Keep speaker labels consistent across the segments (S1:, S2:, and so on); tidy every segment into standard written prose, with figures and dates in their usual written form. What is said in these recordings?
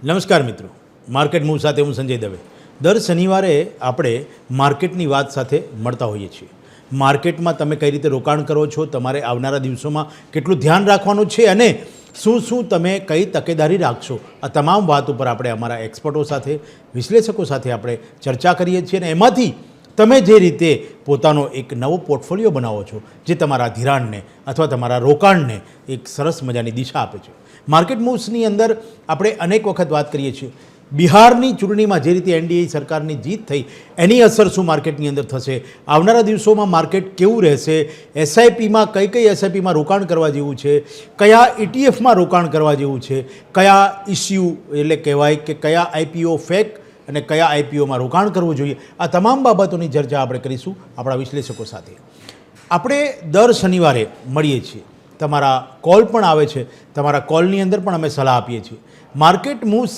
S1: નમસ્કાર મિત્રો, market move સાથે હું સંજય દવે. દર શનિવારે આપણે માર્કેટની વાત સાથે મળતા હોઈએ છીએ. માર્કેટમાં તમે કઈ રીતે રોકાણ કરો છો, તમારે આવનારા દિવસોમાં કેટલું ધ્યાન રાખવાનું છે અને શું તમે કઈ તકેદારી રાખશો, આ તમામ વાત ઉપર આપણે અમારા એક્સપર્ટો સાથે, વિશ્લેષકો સાથે આપણે ચર્ચા કરીએ છીએ અને એમાંથી તમે જે રીતે પોતાનો એક નવો પોર્ટફોલિયો બનાવો છો, જે તમારા ધિરાણને અથવા તમારા રોકાણને એક સરસ મજાની દિશા આપે છે. માર્કેટ મૂવ્સની અંદર આપણે અનેક વખત વાત કરીએ છીએ. બિહારની ચૂંટણીમાં જે રીતે એનડીએ સરકારની જીત થઈ, એની અસર શું માર્કેટની અંદર થશે, આવનારા દિવસોમાં માર્કેટ કેવું રહેશે, એસઆઈપીમાં કઈ એસઆઈપીમાં રોકાણ કરવા જેવું છે, કયા ઇટીએફમાં રોકાણ કરવા જેવું છે, કયા ઇસ્યુ એટલે કહેવાય કે કયા આઈપીઓ ફેક અને કયા આઈપીઓમાં રોકાણ કરવું જોઈએ, આ તમામ બાબતોની ચર્ચા આપણે કરીશું આપણા વિશ્લેષકો સાથે. આપણે દર શનિવારે મળીએ છીએ, તમારા કોલ પણ આવે છે, તમારા કોલની અંદર પણ અમે સલાહ આપીએ છીએ. માર્કેટ મૂવ્સ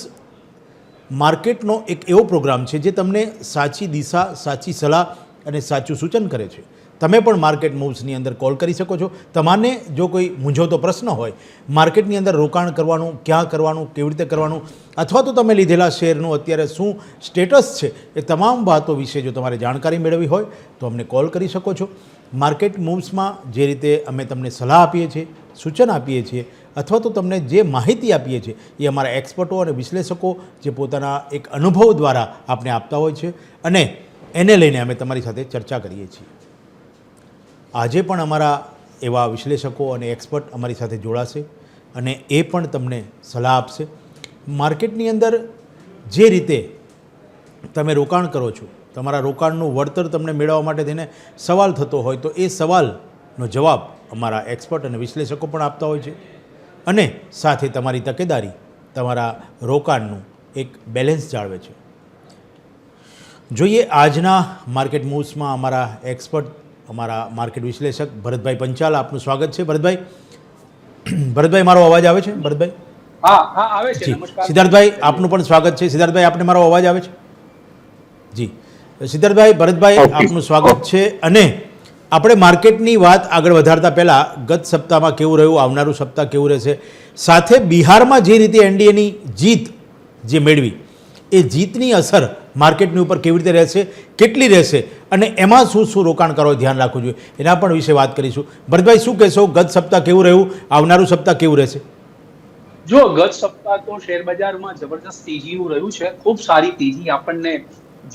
S1: માર્કેટનો એક એવો પ્રોગ્રામ છે જે તમને સાચી દિશા, સાચી સલાહ અને સાચું સૂચન કરે છે. તમે પણ માર્કેટ મૂવ્સની અંદર કોલ કરી શકો છો. તમારે જો કોઈ મૂંઝવતો પ્રશ્ન હોય, માર્કેટની અંદર રોકાણ કરવાનું, ક્યાં કરવાનું, કેવી રીતે કરવાનું, અથવા તો તમે લીધેલા શેરનું અત્યારે શું સ્ટેટસ છે, એ તમામ વાતો વિશે જો તમારે જાણકારી મેળવવી હોય તો અમને કોલ કરી શકો છો. માર્કેટ મૂવ્સમાં જે રીતે અમે તમને સલાહ આપીએ છીએ, સૂચન આપીએ છીએ, અથવા તો તમને જે માહિતી આપીએ છીએ એ અમારા એક્સપર્ટો અને વિશ્લેષકો જે પોતાના એક અનુભવ દ્વારા આપને આપતા હોય છે અને એને લઈને અમે તમારી સાથે ચર્ચા કરીએ છીએ. આજે પણ અમારા એવા વિશ્લેષકો અને એક્સપર્ટ અમારી સાથે જોડાશે અને એ પણ તમને સલાહ આપશે. માર્કેટની અંદર જે રીતે તમે રોકાણ કરો છો, તમારા રોકાણનું વળતર તમને મેળવવા માટે તેને સવાલ થતો હોય તો એ સવાલનો જવાબ અમારા એક્સપર્ટ અને વિશ્લેષકો પણ આપતા હોય છે અને સાથે તમારી તકેદારી, તમારા રોકાણનું એક બેલેન્સ જાળવે છે. જોઈએ આજના માર્કેટ મૂવ્સમાં અમારા એક્સપર્ટ, અમારા માર્કેટ વિશ્લેષક ભરતભાઈ પંચાલ, આપનું સ્વાગત છે. ભરતભાઈ મારો અવાજ આવે છે? ભરતભાઈ
S2: હા આવે છે. નમસ્કાર
S1: સિદ્ધાર્થભાઈ, આપનું પણ સ્વાગત છે. સિદ્ધાર્થભાઈ, આપને મારો અવાજ આવે છે? જી સિદ્ધાર્થભાઈ, ભરતભાઈ આપનું સ્વાગત છે. અને આપણે માર્કેટની વાત આગળ વધારતા પહેલાં ગત સપ્તાહમાં કેવું રહ્યું, આવનારું સપ્તાહ કેવું રહેશે, સાથે બિહારમાં જે રીતે એનડીએની જીત જે મેળવી, એ જીતની અસર માર્કેટની ઉપર કેવી રીતે રહેશે, કેટલી રહેશે અને એમાં શું રોકાણ કરવા ધ્યાન રાખવું જોઈએ, એના પણ વિશે વાત કરીશું. ભરતભાઈ, શું કહેશો, ગત સપ્તાહ કેવું રહ્યું, આવનારું સપ્તાહ કેવું રહેશે?
S2: જો ગત સપ્તાહ તો શેર બજારમાં જબરદસ્ત તેજીનું રહ્યું છે. ખૂબ સારી તેજી આપણને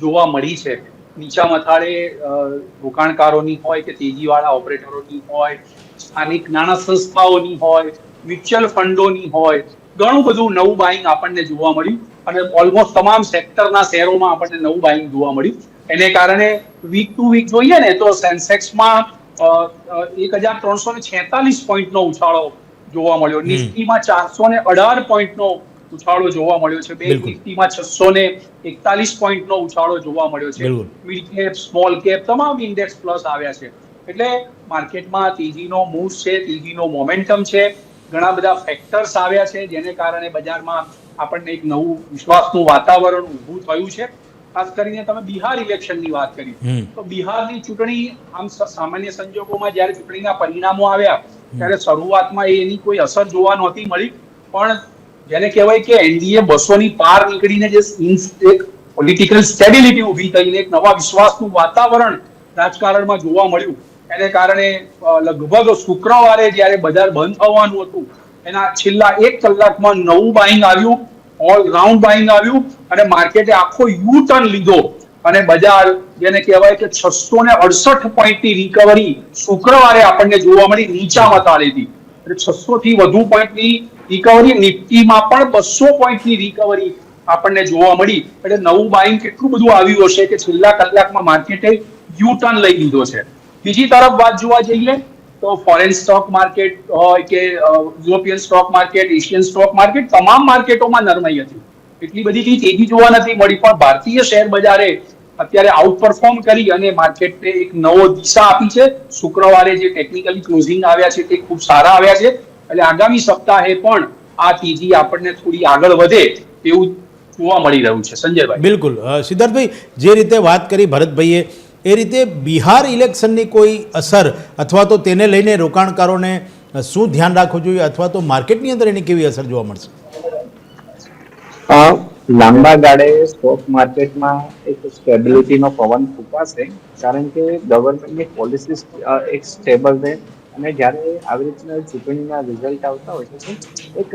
S2: જોવા મળી છે. નીચા મથાળે રોકાણકારોની હોય કે તેજીવાળા ઓપરેટરોની હોય, સ્થાનિક નાણાં સંસ્થાઓની હોય, મ્યુચ્યુઅલ ફંડોની હોય, ઘણું બધું નવું બાઇંગ આપણને જોવા મળ્યું અને ઓલમોસ્ટ તમામ સેક્ટરના શેરોમાં આપણને નવું બાઇંગ જોવા મળ્યું. એને કારણે વીક ટુ વીક જોઈએ ને તો સેન્સેક્સમાં 1346 પોઈન્ટનો ઉછાળો જોવા મળ્યો, નિફ્ટીમાં 418 પોઈન્ટનો ઉછાળો જોવા મળ્યો છે, બેંક નિફ્ટીમાં 641 પોઈન્ટનો ઉછાળો જોવા મળ્યો છે. મિડ કેપ, સ્મોલ કેપ તમામ ઇન્ડેક્સ પ્લસ આવ્યા છે. એટલે માર્કેટમાં તેજીનો મૂવ છે, તેજીનો મોમેન્ટમ છે. ઘણા બધા ફેક્ટર્સ આવ્યા છે જેને કારણે બજારમાં આપણને એક નવું વિશ્વાસનું વાતાવરણ ઊભું થયું છે. ખાસ કરીને તમે બિહાર ઇલેક્શનની વાત કરી તો બિહારની ચૂંટણી આમ સામાન્ય સંજોગોમાં જ્યારે ચૂંટણીના પરિણામો આવ્યા ત્યારે શરૂઆતમાં એની કોઈ અસર જોવા નહોતી મળી, પણ જેને કહેવાય કે એનડીએ 200ની પાર નીકળીને જે એક પોલિટિકલ સ્ટેબિલિટી ઊભી થઈને એક નવા વિશ્વાસનું વાતાવરણ રાજકારણમાં જોવા મળ્યું, એને કારણે લગભગ શુક્રવારે જ્યારે બજાર બંધ થવાનું હતું એના છેલ્લા 1 કલાકમાં નવું બાઇંગ આવ્યું, ઓલ રાઉન્ડ બાઇંગ આવ્યું અને માર્કેટે આખો યુ ટર્ન લીધો અને બજાર જેને કહેવાય કે 668 પોઈન્ટની રિકવરી શુક્રવારે આપણને જોવા મળી નીચા મથાળેથી. એટલે 600 થી વધુ પોઈન્ટની રિકવરી, નિફ્ટીમાં પણ 200 પોઈન્ટની રિકવરી આપણને જોવા મળી. એટલે નવું બાઇંગ કેટલું બધું આવ્યું હશે કે છેલ્લા કલાકમાં માર્કેટે યુ ટર્ન લઈ લીધો છે. બીજી તરફ વાત જોવા જઈએ તો ફોરેન સ્ટોક માર્કેટ હોય કે European stock market, Asian stock market, તમામ માર્કેટોમાં નરમાઈ હતી. એટલી બધી તેજી જોવા નથી મળી, પણ ભારતીય શેર બજારે અત્યારે આઉટ પરફોર્મ કરી અને માર્કેટને એક નવો દિશા આપી છે. શુક્રવારે જે ટેકનિકલી ક્લોઝિંગ આવ્યા છે તે ખૂબ સારા આવ્યા છે. એટલે આગામી સપ્તાહે પણ આ તેજી આપણને થોડી આગળ વધે એવું જોવા મળી રહ્યું છે. સંજયભાઈ,
S1: બિલકુલ. સિદ્ધાર્થભાઈ, જે રીતે વાત કરી ભરતભાઈએ, એ રીતે બિહાર ઇલેક્શનની કોઈ અસર અથવા તો તેને લઈને રોકાણકારોને શું ધ્યાન રાખવું જોઈએ અથવા તો માર્કેટની અંદર એની કેવી અસર જોવા મળશે?
S3: અ, લાંબા ગાળે સ્ટોક માર્કેટમાં એક સ્ટેબિલિટીનો પવન ફૂંકાશે, કારણ કે ગવર્મેન્ટની પોલિસી એક સ્ટેબલ રહે, અને જ્યારે આવી રીતના ચૂંટણીના રિઝલ્ટ આવતા હોય છે તો એક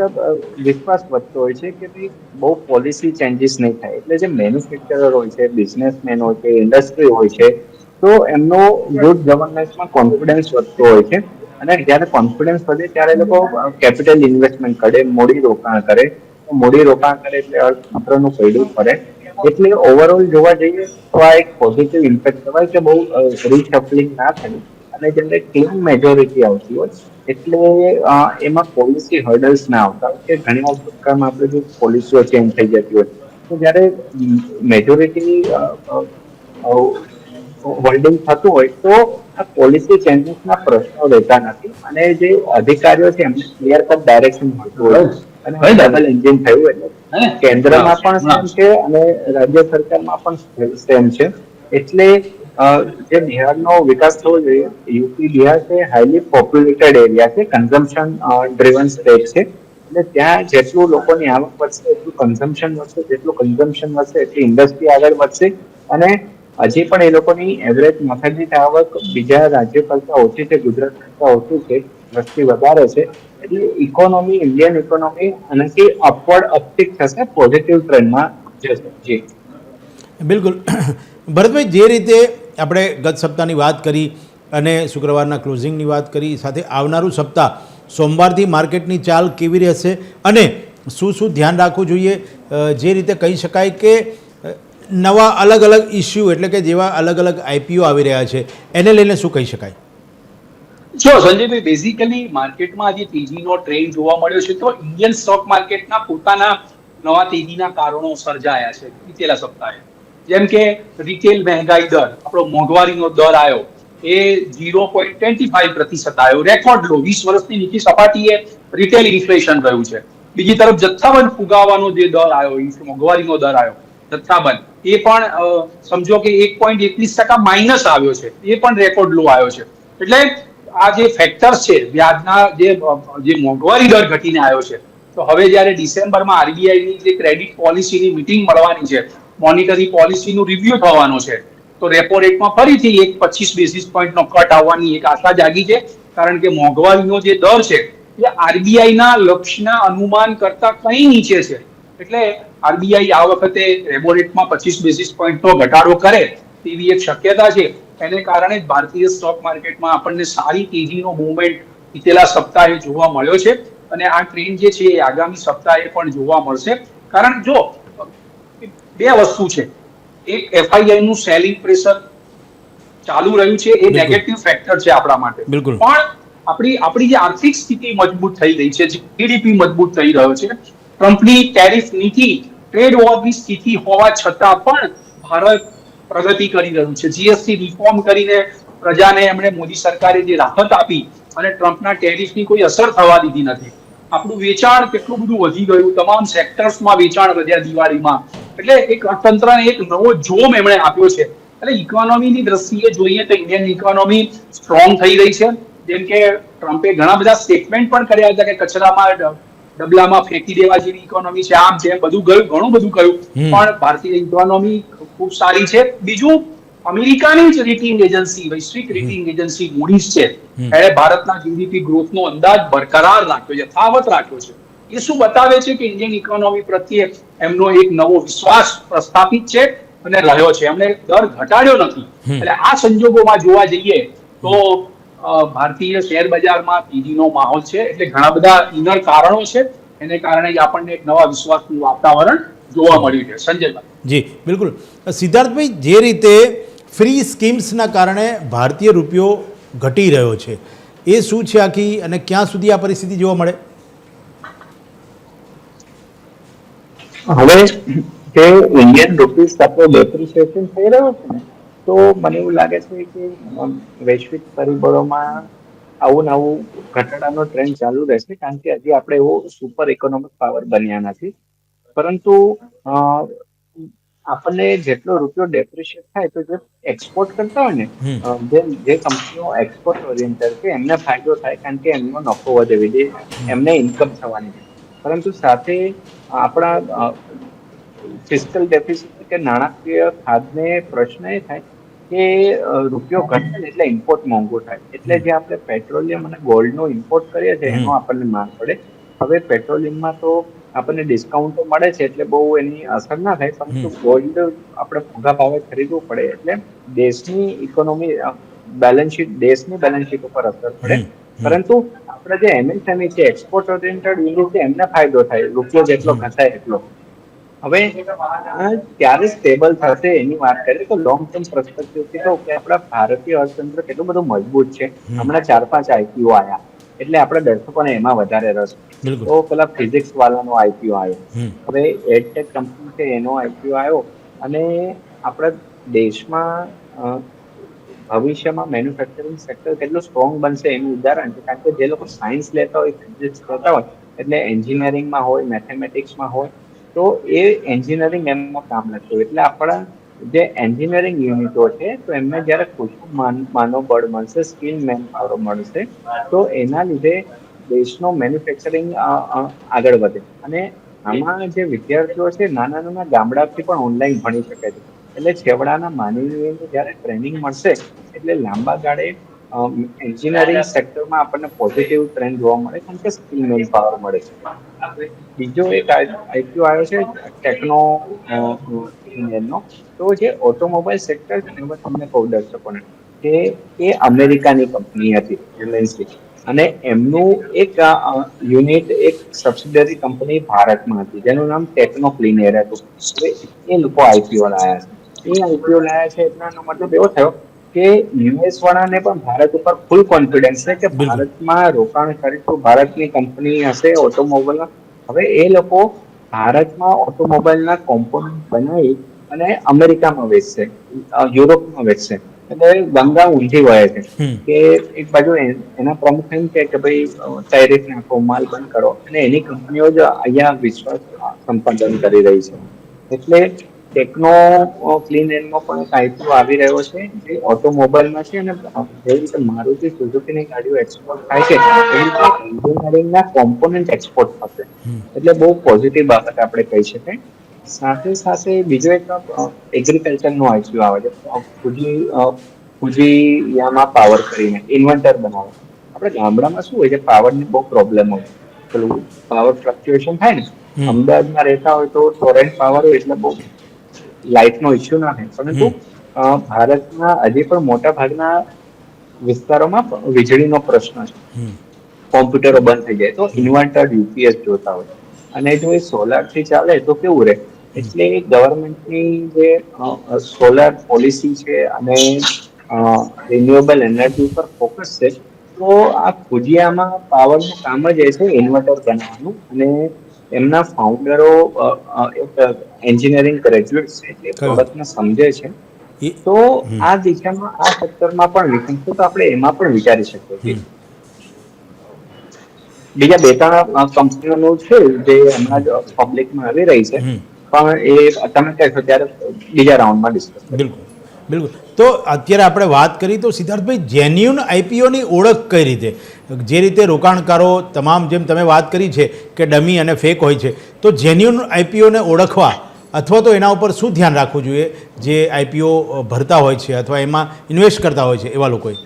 S3: વિશ્વાસ વધતો હોય છે કે ભાઈ બહુ પોલિસી ચેન્જીસ નહીં થાય. એટલે જે મેન્યુફેક્ચરર હોય છે, બિઝનેસમેન હોય છે, ઇન્ડસ્ટ્રી હોય છે, તો એમનો ગુડ ગવર્નન્સમાં કોન્ફિડન્સ વધતો હોય છે. અને જ્યારે કોન્ફિડન્સ વધે ત્યારે એ લોકો કેપિટલ ઇન્વેસ્ટમેન્ટ કરે, મૂડી રોકાણ કરે. મૂડી રોકાણ કરે એટલે અર્થતંત્રનું પૈડું ફરે. એટલે ઓવરઓલ જોવા જઈએ તો આ એક પોઝિટિવ ઇમ્પેક્ટ કહેવાય કે બહુ રીશફલિંગ ના થાય, અને જેમને ક્લીન મેજોરિટી આવતી હોય એટલે એમાં પોલિસી હર્ડલ્સ ના આવતા હોય. કે ઘણી વાર સરકારમાં આપણે જો પોલિસીઓ ચેન્જ થઈ જતી હોય તો જ્યારે મેજોરિટી હોલ્ડિંગ થતું હોય તો આ પોલિસી ચેન્જીસના પ્રશ્નો રહેતા નથી, અને જે અધિકારીઓ છે એમને ક્લિયર કટ ડાયરેક્શન મળતું હોય. અને ડબલ એન્જિન થયું એટલે કેન્દ્રમાં પણ સેમ છે અને રાજ્ય સરકારમાં પણ સેમ છે. એટલે જે બિહારનો વિકાસ થવો જોઈએ, યુપી બિહાર છે હાઈલી પોપ્યુલેટેડ એરિયા છે, કન્ઝમ્પશન ડ્રિવન સ્ટેટ છે. એટલે ત્યાં જેટલું લોકોની આવક વધશે એટલું કન્ઝમ્પશન વધશે, જેટલું કન્ઝમ્પશન વધશે એટલી ઇન્ડસ્ટ્રી આગળ વધશે. અને હજી પણ એ લોકોની એવરેજ માથાદીઠ આવક બીજા રાજ્યો કરતા ઓછી છે, ગુજરાત કરતા ઓછી છે, વસ્તી વધારે છે. એટલે ઇકોનોમી, ઇન્ડિયન ઇકોનોમી આનાથી અપવર્ડ અપટિક થશે, પોઝિટિવ ટ્રેન્ડમાં જશે. જી
S1: બિલકુલ. ભરતભાઈ, જે રીતે આપણે ગત સપ્તાહની વાત કરી અને શુક્રવારના ક્લોઝિંગની વાત કરી, સાથે આવનારું સપ્તાહ સોમવારથી માર્કેટની ચાલ કેવી રહેશે અને શું શું ધ્યાન રાખવું જોઈએ, જે રીતે કહી શકાય કે નવા અલગ અલગ ઇસ્યુ, એટલે કે જેવા અલગ અલગ આઈપીઓ આવી રહ્યા છે, એને લઈને શું કહી શકાય?
S2: જો સંજયભાઈ, બેઝિકલી માર્કેટમાં આજે તેજીનો ટ્રેન્ડ જોવા મળ્યો છે, તો ઇન્ડિયન સ્ટોક માર્કેટના પોતાના નવા તેજીના કારણો સર્જાયા છે બીતેલા સપ્તાહે. જેમ કે રિટેલ મહેંગાઈ દર, આપણો મોંઘવારીનો દર આવ્યો, એ 0.25% આવ્યો, રેકોર્ડ લો. 20 વર્ષની નીચી સપાટીએ રિટેલ ઇન્ફ્લેશન રહ્યું છે. બીજી તરફ જથ્થાબંધ ફુગાવાનો જે દર આવ્યો, મોંઘવારીનો દર આવ્યો જથ્થાબંધ, એ પણ સમજો કે 1.21% માઇનસ આવ્યો છે, એ પણ રેકોર્ડ લો આવ્યો છે. એટલે આ જે ફેક્ટર્સ છે, વ્યાજના જે મોંઘવારી દર ઘટીને આવ્યો છે, તો હવે જ્યારે ડિસેમ્બરમાં આરબીઆઈની જે ક્રેડિટ પોલિસીની મીટિંગ મળવાની છે, મોનિટરી પોલિસીનું રિવ્યુ થવાનું છે, તો રેપો રેટમાં ફરીથી 25 બેસિસ પોઈન્ટનો કટ આવવાની એક આશા જાગી છે. કારણ કે મોંઘવારીનો જે દર છે એ આરબીઆઈના લક્ષ્યના અનુમાન કરતા કંઈ નીચે છે. એટલે આરબીઆઈ આ વખતે રેપો રેટમાં 25 બેસિસ પોઈન્ટનો ઘટાડો કરે તેવી એક શક્યતા છે. એને કારણે જ ભારતીય સ્ટોક માર્કેટમાં આપણને સારી તેજીનો મૂવમેન્ટ બીતેલા સપ્તાહે જોવા મળ્યો છે, અને આ ટ્રેન્ડ જે છે એ આગામી સપ્તાહે પણ જોવા મળશે. કારણ જો બે વસ્તુ છે, એક એફઆઈઆઈ નું સેલિંગ પ્રેશર ચાલુ રહ્યું છે, એ નેગેટિવ ફેક્ટર છે આપણા માટે.
S1: બિલકુલ.
S2: પણ આપણી જે આર્થિક સ્થિતિ મજબૂત થઈ રહી છે, જીડીપી મજબૂત થઈ રહ્યો છે, ટ્રમ્પની ટેરિફ નીતિ, ટ્રેડ વોરની સ્થિતિ હોવા છતાં પણ ભારત પ્રગતિ કરી રહ્યું છે. જીએસટી રિફોર્મ કરીને પ્રજાને એમણે મોદી સરકારે જે રાહત આપી અને ટ્રમ્પના ટેરિફની કોઈ અસર થવા દીધી નથી. આપણું વેચાણ કેટલું બધું વધી ગયું, તમામ સેક્ટર્સમાં વેચાણ વધ્યા દિવાળીમાં. એટલે એક અર્થતંત્રને એક નવો જોમ એમણે આપ્યો છે. એટલે ઇકોનોમીની દ્રષ્ટિએ જોઈએ તો ઇન્ડિયન ઇકોનોમી સ્ટ્રોંગ થઈ રહી છે. જેમ કે ટ્રમ્પે ઘણા બધા સ્ટેટમેન્ટ પણ કર્યા હતા કે કચરામાં ડબલામાં ફેંકી દેવા જેવી ઇકોનોમી છે, આમ છે, બધું ગયું, ઘણું બધું કહ્યું, પણ ભારતીય ઇકોનોમી ખૂબ સારી છે. બીજું, અમેરિકાની જ રેટિંગ એજન્સી, વૈશ્વિક રેટિંગ એજન્સી મૂડીઝ છે, એણે ભારતના જીડીપી ગ્રોથનો અંદાજ બરકરાર રાખ્યો છે, યથાવત રાખ્યો છે. એ શું બતાવે છે કે ઇન્ડિયન ઇકોનોમી પ્રત્યે એમનો એક નવો વિશ્વાસ પ્રસ્થાપિત છે અને રહ્યો છે. એમણે દર ઘટાડ્યો નથી. એટલે આ સંજોગોમાં જોવા જઈએ તો ભારતીય શેર બજારમાં તેજીનો માહોલ છે. એટલે ઘણા બધા ઇનર કારણો છે, એને કારણે આપણને એક નવા વિશ્વાસનું વાતાવરણ જોવા મળ્યું છે. સંજયભાઈ.
S1: જી બિલકુલ. સિદ્ધાર્થભાઈ, જે રીતે ફ્રી સ્કીમ્સના કારણે ભારતીય રૂપિયો ઘટી રહ્યો છે, એ શું છે આખી, અને ક્યાં સુધી આ પરિસ્થિતિ જોવા મળે?
S3: હવે જે ઇન્ડિયન રૂપી સાથે ડેપ્રિસિએશન થઈ રહ્યું છે ને, તો મને એવું લાગે છે કે વૈશ્વિક પરિબળોમાં આવું નવું ઘટાડાનો ટ્રેન્ડ ચાલુ રહેશે, કારણ કે હજી આપણે એવો સુપર ઇકોનોમિક પાવર બન્યા નથી. પરંતુ આપણને જેટલો રૂપિયો ડેપ્રિશિએટ થાય તો જે એક્સપોર્ટ કરતા હોય ને, જે કંપનીઓ એક્સપોર્ટ ઓરિએન્ટેડ છે એમને ફાયદો થાય, કારણ કે એમનો નફો વધે, એમને ઇન્કમ થવાની છે. પરંતુ સાથે આપણા ફિસ્કલ ડેફિસિટ કે નાણાકીય ખાધને પ્રશ્ન એ થાય કે રૂપિયો ઘટે ને એટલે ઇમ્પોર્ટ મોંઘો થાય, એટલે જે આપણે પેટ્રોલિયમ અને ગોલ્ડનો ઇમ્પોર્ટ કરીએ છીએ એનો આપણને માંગ પડે. હવે પેટ્રોલિયમમાં તો આપણને ડિસ્કાઉન્ટ તો મળે છે એટલે બહુ એની અસર ના થાય, પરંતુ ગોલ્ડ આપણે મોંઘા ભાવે ખરીદવું પડે એટલે દેશની ઇકોનોમી દેશની બેલેન્સ શીટ ઉપર અસર પડે. પરંતુ આપણે જે એમએસએમઈ છે, એક્સપોર્ટ ઓરિએન્ટેડ યુનિટ છે, એમને ફાયદો થાય, રૂપિયો જેટલો ઘસાય એટલો. હવે ક્યારે સ્ટેબલ થશે એની વાત કરીએ તો લોંગ ટર્મ પર્સપેક્ટિવથી કહું કે આપણા ભારતીય અર્થતંત્ર કેટલું બધું મજબૂત છે. હમણાં 4-5 આઈપીઓ આવ્યા એટલે આપણા દર્શકોને એમાં વધારે રસ. તો પેલા ફિઝિક્સ વાળાનો આઈપીઓ આવ્યો, હવે એડટેક કંપની છે એનો આઈપીઓ આવ્યો, અને આપણા દેશમાં ભવિષ્યમાં મેન્યુફેક્ચરિંગ સેક્ટર કેટલું સ્ટ્રોંગ બનશે એનું ઉદાહરણ છે. કારણ કે જે લોકો સાયન્સ લેતા હોય, ફિઝિક્સ લેતા હોય, એટલે એન્જિનિયરિંગમાં હોય, મેથેમેટિક્સમાં હોય, તો એ એન્જિનિયરિંગ એમમાં કામ લાગતું હોય. એટલે આપણા જે એન્જિનિયરિંગ યુનિટો છે તો એમને જ્યારે કુશળ માનવબળ મળશે, સ્કિલ મેન પાવર મળશે, તો એના લીધે દેશનો મેન્યુફેક્ચરિંગ આગળ વધે. અને આમાં જે વિદ્યાર્થીઓ છે નાના નાના ગામડાથી પણ ઓનલાઈન ભણી શકે છે. એટલે છેવાડાના માનવીઓને જ્યારે ટ્રેનિંગ મળશે એટલે લાંબા ગાળે એન્જિનિયરિંગ સેક્ટરમાં આપણને પોઝિટિવ ટ્રેન્ડ જોવા મળે, કારણ કે સ્કિલ મેન પાવર મળે છે. બીજો એક આઈપીઓ આવ્યો છે ટેકનો ઇન્ડિયનનો. તો જે ઓટોમોબાઈલ સેક્ટર છે ને, એમાં તમને કહું દર્શકોને કે એ અમેરિકાની કંપની હતી એમએનસી, અને એમનું એક યુનિટ, એક સબસિડરી કંપની ભારતમાં હતી જેનું નામ ટેકનો ક્લીન એર હતું. હવે એ લોકો આઈપીઓ લાયા છે. એ આઈપીઓ લાયા છે એટલાનો મતલબ એવો થયો કે યુએસ વાળાને પણ ભારત ઉપર ફૂલ કોન્ફિડન્સ છે કે ભારતમાં રોકાણ કરીશું, ભારતની કંપની હશે ઓટોમોબાઈલના. હવે એ લોકો ભારતમાં ઓટોમોબાઈલના કોમ્પોનન્ટ બનાવી અને અમેરિકામાં વેચશે, યુરોપમાં વેચશે. એટલે ગંગા ઊંધી વહે છે કે એક બાજુ એના પ્રમુખ એમ કે ભાઈ ટેરિફ નાખો, માલ બંધ કરો, અને એની કંપનીઓ જ અહીંયા વિશ્વાસ સંપાદન કરી રહી છે. એટલે ટેકનો ક્લીન એરમાં પણ એક આઈપીઓ આવી રહ્યો છે જે ઓટોમોબાઈલમાં છે. અને જેવી રીતે મારુતિ સુઝુકીની ગાડીઓ એક્સપોર્ટ થાય છે એવી રીતે એન્જિનિયરિંગના કોમ્પોનન્ટ એક્સપોર્ટ થશે. એટલે બહુ પોઝિટિવ બાબત આપણે કહી શકાય. સાથે સાથે બીજો એક એગ્રીકલ્ચરનો આઈપીઓ આવે છે, ફુજીયામા પાવર કરીને ઇન્વર્ટર બનાવે. આપણે ગામડામાં શું હોય છે, પાવરની બહુ પ્રોબ્લેમ હોય, પેલું પાવર ફ્લક્ચ્યુએશન થાય ને. અમદાવાદમાં રહેતા હોય તો ટોરેન્ટ પાવર હોય એટલે બહુ લાઇટનો ઇસ્યુ ના થાય, પરંતુ ભારતના હજી પણ મોટા ભાગના વિસ્તારોમાં વીજળીનો પ્રશ્ન છે. કોમ્પ્યુટરો બંધ થઈ જાય તો ઇન્વર્ટર યુપીએસ જોતા હોય, અને જો એ સોલારથી ચાલે તો કેવું રહે. એટલે ગવર્મેન્ટની જે સોલાર પોલિસી છે અને રિન્યુએબલ એનર્જી ઉપર ફોકસ છે, તો આ ભુજિયામાં પાવરનું કામ જ એ છે ઇન્વર્ટર બનાવવાનું. અને એમના ફાઉન્ડરો એક એન્જિનિયરિંગ ગ્રેજ્યુએટ છે, એટલે પ્રોડક્ટને સમજે છે. તો આ દિશામાં આ સેક્ટરમાં પણ વિકલ્પ તો આપણે એમાં પણ વિચારી શકીએ છીએ. બીજા 2-3 કંપનીઓનું છે જે હમણાં જ પબ્લિકમાં આવી રહી છે, પણ એ તમે કહેશો ત્યારે બીજા રાઉન્ડમાં ડિસ્કસ કરીએ.
S1: બિલકુલ બિલકુલ. તો અત્યારે આપણે વાત કરી તો સિદ્ધાર્થભાઈ, જેન્યુન આઈપીઓની ઓળખ કઈ રીતે, જે રીતે રોકાણકારો તમામ જેમ તમે વાત કરી છે કે ડમી અને ફેક હોય છે, તો જેન્યુન આઈપીઓને ઓળખવા અથવા તો એના ઉપર શું ધ્યાન રાખવું જોઈએ જે આઈપીઓ ભરતા હોય છે અથવા એમાં ઇન્વેસ્ટ કરતા હોય છે એવા લોકોએ?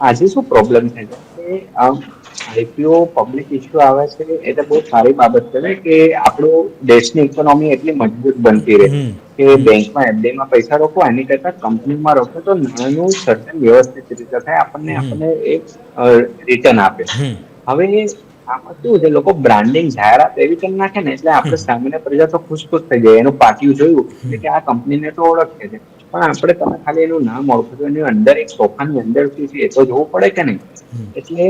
S3: આજે શું પ્રોબ્લેમ છે કે આઈપીઓ પબ્લિક ઇશ્યુ આવે છે એટલે બહુ સારી બાબત છે કે આપણું દેશની ઇકોનોમી એટલી મજબૂત બનતી રહે કે બેંકમાં એફડીમાં પૈસા રોકવા એની કરતા કંપનીમાં રોકો તો નાનું સર્જન વ્યવસ્થિત રીતે થાય, આપણને એક રિટર્ન આપે. હવે આમાં શું છે, લોકો બ્રાન્ડિંગ જાહેરાત એવી કરી નાખે ને એટલે આપણે સામાન્ય પ્રજા તો ખુશ થઈ જાય. એનું પાટિયું જોયું કે આ કંપનીને તો ઓળખે છે, પણ આપણે તમે ખાલી એનું નામ ઓળખો છો, એની અંદર એક સોફાની અંદર શું છે એ તો જોવું પડે કે નહીં. એટલે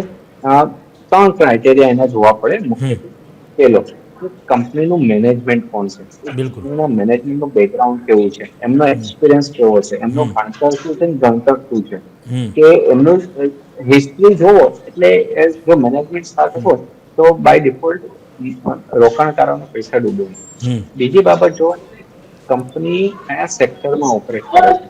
S3: 3 ક્રાઇટેરિયા એના જોવા પડે મુખ્યત્વે. પેલો, કંપનીનું મેનેજમેન્ટ કોણ છે, કંપનીના મેનેજમેન્ટનું બેકગ્રાઉન્ડ કેવું છે, એમનો એક્સપિરિયન્સ કેવો છે, એમનો ભણતર શું છે, ગણતર શું છે, કે એમનું હિસ્ટ્રી જોવો. એટલે જો મેનેજમેન્ટ સાથે હોય તો બાય ડિફોલ્ટ રોકાણકારોના પૈસા ડૂબે. બીજી બાબત જોવાની, કંપની કયા સેક્ટરમાં ઓપરેટ કરે છે,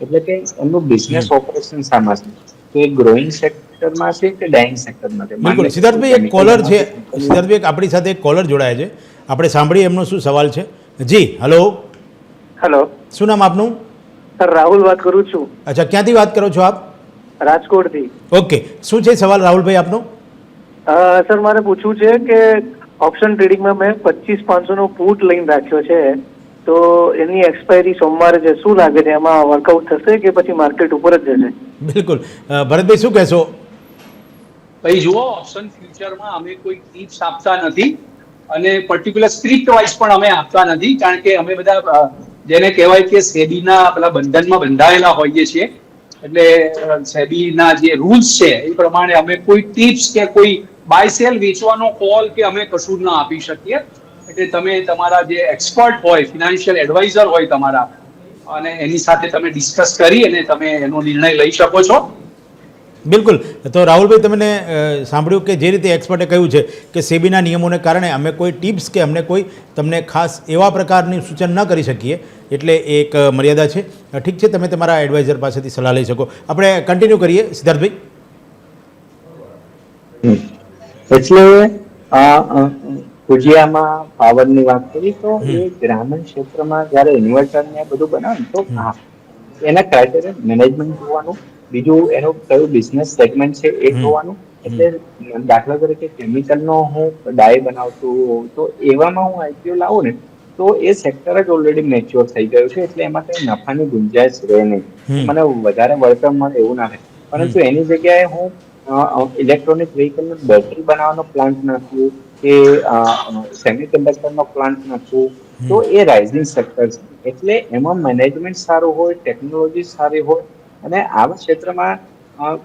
S3: એટલે કે એમનું બિઝનેસ ઓપરેશન શામાં છે. તો એ ગ્રોઈંગ સેક્ટર સેક્ટરમાં છે કે ડાઇંગ સેક્ટરમાં છે?
S1: બિલકુલ સિદ્ધાર્થભાઈ, એક કોલર છે. સિદ્ધાર્થભાઈ, એક આપણી સાથે એક કોલર જોડાયા છે, આપણે સાંભળીએ એમનો શું સવાલ છે. જી હલો.
S4: હેલો
S1: શું નામ આપનું?
S4: સર, રાહુલ વાત કરું છું.
S1: અચ્છા, ક્યાંથી વાત કરો છો આપ?
S4: રાજકોટથી.
S1: ઓકે, શું છે સવાલ રાહુલભાઈ આપનો?
S4: સર, મારે પૂછવું છે કે ઓપ્શન ટ્રેડિંગમાં મેં 25,500 નો પુટ લઈને રાખ્યો છે, તો એની એક્સપાયરી સોમવારે છે. શું લાગે છે, એમાં વર્કઆઉટ થશે કે પછી માર્કેટ ઉપર જ જશે?
S1: બિલકુલ. ભરતભાઈ શું કહેશો?
S2: ભાઈ જુઓ, ઓપ્શન ફ્યુચરમાં અમે કોઈ ટિપ્સ આપતા નથી અને પર્ટિક્યુલર સ્ક્રિપ્ટ વાઇઝ પણ અમે આપતા નથી, કારણ કે અમે બધા જેને કહેવાય કે સેબીના પેલા બંધનમાં બંધાયેલા હોઈએ છીએ. એટલે સેબીના જે રૂલ્સ છે એ પ્રમાણે અમે કોઈ ટિપ્સ કે કોઈ બાય સેલ વેચવાનો કોલ કે અમે કશું ના આપી શકીએ. એટલે તમે તમારા જે એક્સપર્ટ હોય, ફિનાન્શિયલ એડવાઇઝર હોય તમારા, અને એની સાથે તમે ડિસ્કસ કરી અને તમે એનો નિર્ણય લઈ શકો છો.
S1: બિલકુલ. તો રાહુલભાઈ, તમને સાંભળ્યું કે જે રીતે એક્સપર્ટે કહ્યું છે કે સેબીના નિયમોને કારણે અમે કોઈ ટિપ્સ કે અમને કોઈ તમને ખાસ એવા પ્રકારની સૂચન ન કરી શકીએ, એટલે એક મર્યાદા છે. ઠીક છે, તમે તમારા એડવાઇઝર પાસેથી સલાહ લઈ શકો. આપણે કન્ટિન્યુ કરીએ સિદ્ધાર્થભાઈ.
S3: એટલે ભુજિયામાં પાવરની વાત કરી તો એ ગ્રામીણ ક્ષેત્રમાં જયારે ઇન્વર્ટર ને બધું બનાવે તો એના ક્રાઇટેરિયા મેનેજમેન્ટ જોવાનું, બીજું એનું કયું બિઝનેસ સેગમેન્ટ છે એ જોવાનું. એટલે દાખલા તરીકે કેમિકલનો હું ડાય બનાવતું હોઉં તો એવામાં હું આઈપીઓ લાવું ને તો એ સેક્ટર જ ઓલરેડી મેચ્યોર થઈ ગયું છે, એટલે એમાં કઈ નફાની ગુંજાઈશ રહે નહીં, મને વધારે વળતર મળે એવું ના રહે. પરંતુ એની જગ્યાએ હું ઇલેક્ટ્રોનિક વ્હીકલનો બેટરી બનાવવાનો પ્લાન્ટ નાખવું કે સેમિકન્ડક્ટરનો પ્લાન્ટ નાખવું તો એ રાઇઝિંગ સેક્ટર છે. એટલે એમાં મેનેજમેન્ટ સારું હોય, ટેકનોલોજી સારી હોય અને આવા ક્ષેત્રમાં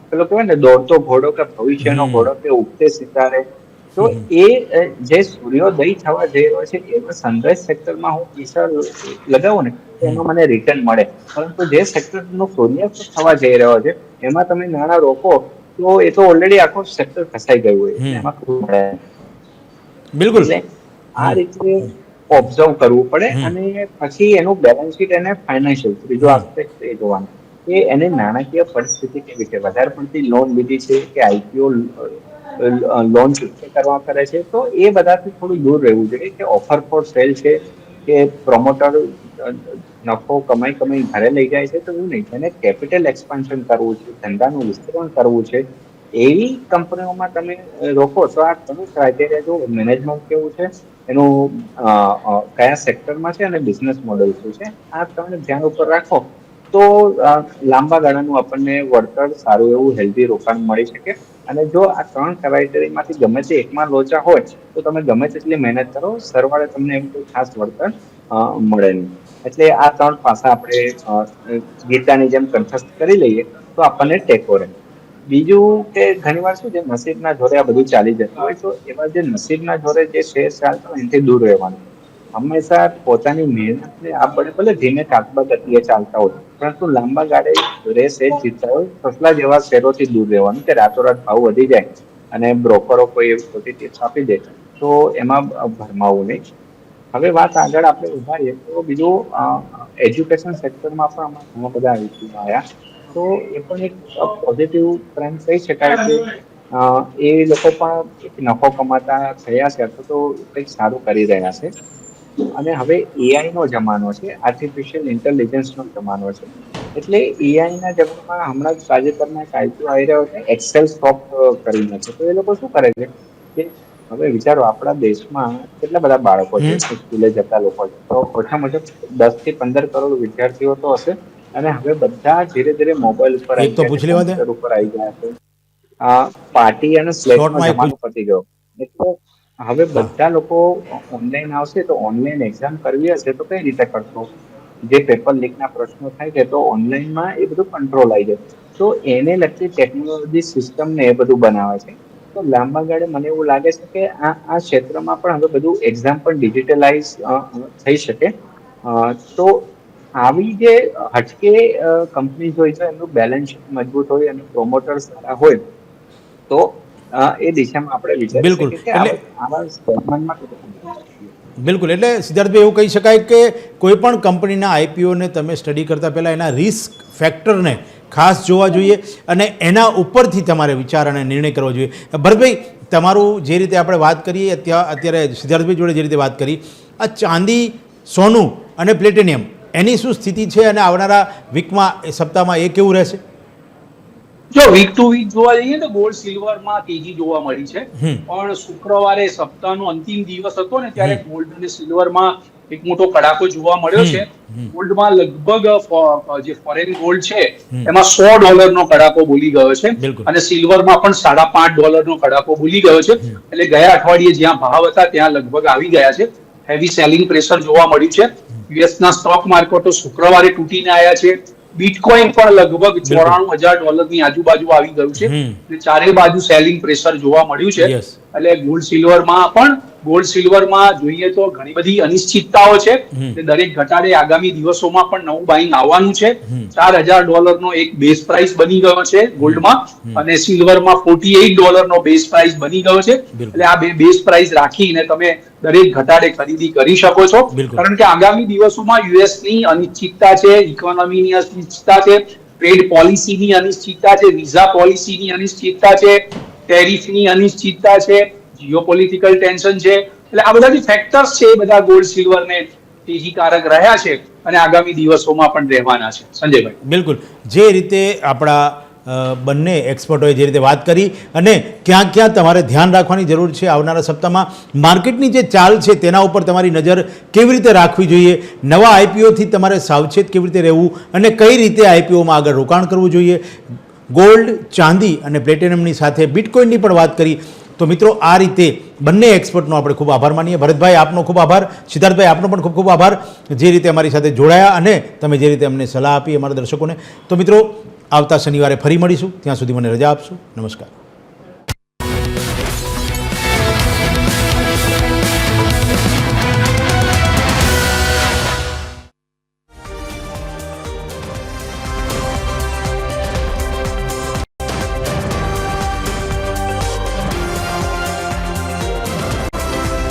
S3: પેલો કહેવાય ને દોડતો ઘોડો કે ભવિષ્યનો ઘોડો કે ઉગતે સિતારે, તો એ જે સૂર્યોદય થવા જઈ રહ્યો છે એવા સનરાઈઝ સેક્ટરમાં હું પૈસા લગાવું ને તો એમાં મને રિટર્ન મળે. પરંતુ જે સેક્ટરનો સૂર્યાસ્ત થવા જઈ રહ્યો છે એમાં તમે નાણાં રોકો તો એ તો ઓલરેડી આખો સેક્ટર ફસાઈ ગયું હોય, એમાં ખૂબ મળે.
S1: બિલકુલ.
S3: આ રીતે ઓબ્ઝર્વ કરવું પડે અને પછી એનું બેલેન્સ શીટ અને ફાઇનાન્શિયલ ત્રીજો આસ્પેક્ટ એ જોવાનું કે એની નાણાકીય પરિસ્થિતિ કેવી છે, વધારે પડતી લોન લીધી છે કે આઈપીઓ લોન ચૂકવણી કરવા કરે છે, તો એ બધાથી થોડું દૂર રહેવું જોઈએ. કે ઓફર ફોર સેલ છે કે પ્રોમોટર નફો કમાઈ ઘરે લઈ જાય છે, તો એવું નહીં. એને કેપિટલ એક્સપાન્શન કરવું છે, ધંધાનું વિસ્તરણ કરવું છે, એવી કંપનીઓમાં તમે રોકો તો આ તમે ક્રાઇટેરિયા જો મેનેજમેન્ટ કેવું છે, એનું કયા સેક્ટરમાં છે અને બિઝનેસ મોડેલ શું છે, આ તમે ધ્યાન ઉપર રાખો તો લાંબા ગાળાનું આપણને વળતર સારું એવું હેલ્ધી રોકાણ મળી શકે. અને જો આ 3 ક્રાઇટેરિયામાંથી ગમે તે એકમાં લોચા હોય તો તમે ગમે તેટલી મહેનત કરો, સરવાળે તમને એવું કોઈ ખાસ વળતર મળે નહીં. એટલે આ 3 પાસા આપણે ગીતાની જેમ કંઠસ્થ કરી લઈએ તો આપણને ટેકો રહે. બીજું કે ઘણીવાર શું છે, નસીબના જોરે આ બધું ચાલી જતું હોય, તો એવા જે નસીબના જોરે જે શેર ચાલતા હોય એનાથી દૂર રહેવાનું. હંમેશા પોતાની મહેનતને આ ભલે ધીમે કાચબા ગતિએ ચાલતા હોય પરંતુ લાંબા ગાળે રેસ એ જીતતા હોય સસલા જેવા શેરોથી દૂર રહેવાનું કે રાતોરાત ભાવ વધી જાય અને બ્રોકરો કોઈ એવી ખોટી ટિપ્સ આપી દે તો એમાં ભરમાવું નહીં. હવે વાત આગળ આપણે ઉભારીએ તો બીજું એજ્યુકેશન સેક્ટરમાં પણ ઘણા બધા ઇસ્યુ આવ્યા, તો એ પણ એક પોઝિટિવ ટ્રેન્ડ કહી શકાય કે એ લોકો પણ નફો કમાતા થયા છે અથવા તો કંઈક સારું કરી રહ્યા છે. અને હવે એઆઈ નો જમાનો છે, આર્ટિફિશિયલ ઇન્ટેલિજન્સનો જમાનો છે. એટલે એઆઈ ના જમાનામાં હમણાં જ તાજેતરમાં એક આઈપીઓ આવી રહ્યો છે એક્સેલ સોફ્ટ કરીને છે. તો એ લોકો શું કરે છે કે હવે વિચારો આપણા દેશમાં કેટલા બધા બાળકો છે, સ્કૂલે જતા લોકો છે, તો ઓછામાં ઓછા 10 થી 15 કરોડ વિદ્યાર્થીઓ તો હશે અને હવે બધા ધીરે ધીરે મોબાઈલ ઉપર આવી ગયા છે, કોમ્પ્યુટર ઉપર આવી ગયા છે. પાર્ટી અને સ્લેટનો જમાનો પતી ગયો. એટલે હવે બધા લોકો ઓનલાઈન આવશે તો ઓનલાઈન એક્ઝામ કરવી હશે તો કઈ રીતે કરશો? જે પેપર લીકના પ્રશ્નો થાય છે તો ઓનલાઈનમાં એ બધું કંટ્રોલ આવી જાય. તો એને લગતી ટેકનોલોજી સિસ્ટમને એ બધું બનાવે છે. તો લાંબા ગાળે મને એવું લાગે છે કે આ ક્ષેત્રમાં પણ હવે બધું એક્ઝામ પણ ડિજિટલાઇઝ થઈ શકે. તો આવી જે હટકે કંપની હોય છે એનું બેલેન્સ શીટ મજબૂત હોય અને પ્રોમોટર સારા હોય તો એ દિશામાં આપણે વિચારી શકીએ કે આવા સેગમેન્ટમાં
S1: બિલકુલ. એટલે સિદ્ધાર્થભાઈ એવું કહી શકાય કે કોઈ પણ કંપનીના આઈપીઓને તમે સ્ટડી કરતા પહેલાં એના રિસ્ક ફેક્ટરને ખાસ જોવા જોઈએ અને એના ઉપરથી તમારે વિચાર અને નિર્ણય કરવો જોઈએ. ભરતભાઈ, તમારું જે રીતે આપણે વાત કરીએ અત્યારે સિદ્ધાર્થભાઈ જોડે જે રીતે વાત કરી, આ ચાંદી, સોનું અને પ્લેટિનિયમ એની શું સ્થિતિ છે અને આવનારા વીકમાં સપ્તાહમાં એ કેવું રહેશે?
S2: જો વીક ટુ વીક જોવા જઈએ તો ગોલ્ડ સિલ્વરમાં તેજી જોવા મળી છે, પણ શુક્રવારે સપ્તાહનો અંતિમ દિવસ હતો ને ત્યારે ગોલ્ડ અને સિલ્વરમાં એક મોટો કડાકો જોવા મળ્યો છે. ગોલ્ડમાં લગભગ જે ફોરેન ગોલ્ડ છે એમાં $100 કડાકો બોલી ગયો છે અને સિલ્વરમાં પણ $5.5 કડાકો બોલી ગયો છે. એટલે ગયા અઠવાડિયે જ્યાં ભાવ હતા ત્યાં લગભગ આવી ગયા છે. હેવી સેલિંગ પ્રેશર જોવા મળ્યું છે. યુએસના સ્ટોક માર્કેટો શુક્રવારે તૂટીને આવ્યા છે. બિટકોઇન પણ લગભગ $94,000 ની આજુબાજુ આવી ગયું છે. ચારે બાજુ સેલિંગ પ્રેશર જોવા મળ્યું છે. એટલે ગોલ્ડ સિલ્વરમાં જોઈએ તો ઘણી બધી અનિશ્ચિતતાઓ છે. દરેક ઘટાડે આગામી દિવસોમાં પણ નવું બાઇંગ આવવાનું છે. $4,000 એક બેઝ પ્રાઇસ બની ગયો છે ગોલ્ડમાં અને સિલ્વરમાં $48 બેઝ પ્રાઇસ બની ગયો છે. એટલે આ બે બેઝ પ્રાઇસ રાખીને તમે દરેક ઘટાડે ખરીદી કરી શકો છો, કારણ કે આગામી દિવસોમાં યુએસની અનિશ્ચિતતા છે, ઇકોનોમીની અનિશ્ચિતતા છે, ટ્રેડ પોલિસીની અનિશ્ચિતતા છે, વિઝા પોલિસીની અનિશ્ચિતતા છે, ટેરિફની અનિશ્ચિતતા છે, જીઓપોલિટિકલ ટેન્શન છે. એટલે આ બધા જે ફેક્ટર્સ છે એ બધા ગોલ્ડ સિલ્વરને તેજીકારક રહ્યા છે અને આગામી દિવસોમાં પણ રહેવાના છે. સંજયભાઈ,
S1: બિલકુલ જે રીતે આપણા બંને એક્સપર્ટોએ જે રીતે વાત કરી અને ક્યાં ક્યાં તમારે ધ્યાન રાખવાની જરૂર છે આવનારા સપ્તાહમાં, માર્કેટની જે ચાલ છે તેના ઉપર તમારી નજર કેવી રીતે રાખવી જોઈએ, નવા આઈપીઓથી તમારે સાવચેત કેવી રીતે રહેવું અને કઈ રીતે આઈપીઓમાં આગળ રોકાણ કરવું જોઈએ, ગોલ્ડ, ચાંદી અને પ્લેટિનમની સાથે બિટકોઇનની પણ વાત કરી. તો મિત્રો, આ રીતે બંને એક્સપર્ટનો આપણે ખૂબ આભાર માનીએ. ભરતભાઈ, આપનો ખૂબ આભાર. સિદ્ધાર્થભાઈ, આપનો પણ ખૂબ ખૂબ આભાર જે રીતે અમારી સાથે જોડાયા અને તમે જે રીતે અમને સલાહ આપી અમારા દર્શકોને. તો મિત્રો, આવતા શનિવારે ફરી મળીશું. ત્યાં સુધી મને રજા આપશો. નમસ્કાર.